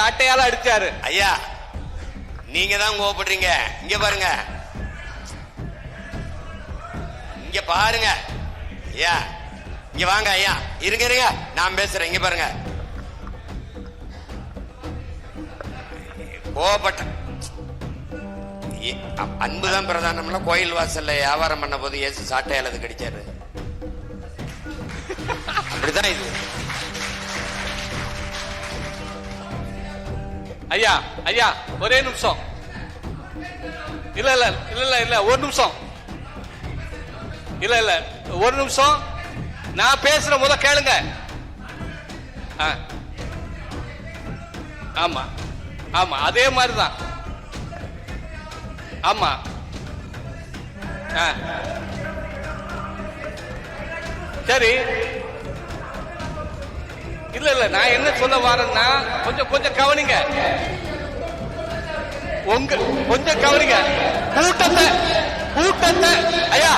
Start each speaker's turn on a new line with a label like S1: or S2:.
S1: சாட்டையால அடிச்சாரு.
S2: ஐயா நீங்க தான் கோவப்படுறீங்க. இங்க பாருங்க, இங்க பாருங்க ஐயா, இங்க வாங்க ஐயா, இருங்க இருங்க நான் பேசுறேன். இங்க பாருங்க, கோவப்பட்ட அன்புதான் பிரதானம்ல. கோயில் வாசல்ல வியாபாரம் பண்ண போது இயேசு சாட்டையால அது கடிச்சாரு. அப்படிதான் இது.
S1: ஐயா ஐயா ஒரே நிமிஷம். இல்ல இல்ல இல்ல இல்ல இல்ல ஒரு நிமிஷம். இல்ல இல்ல ஒரு நிமிஷம். நான் பேசுற முத கேளுங்க. ஆமா ஆமா அதே மாதிரிதான். ஆமா சரி. இல்ல இல்ல நான் என்ன சொல்ல வரேன்னா கொஞ்சம் கொஞ்சம் கவனிங்க. கொஞ்சம் கவனிங்க. கூட்டத்தை ஐயா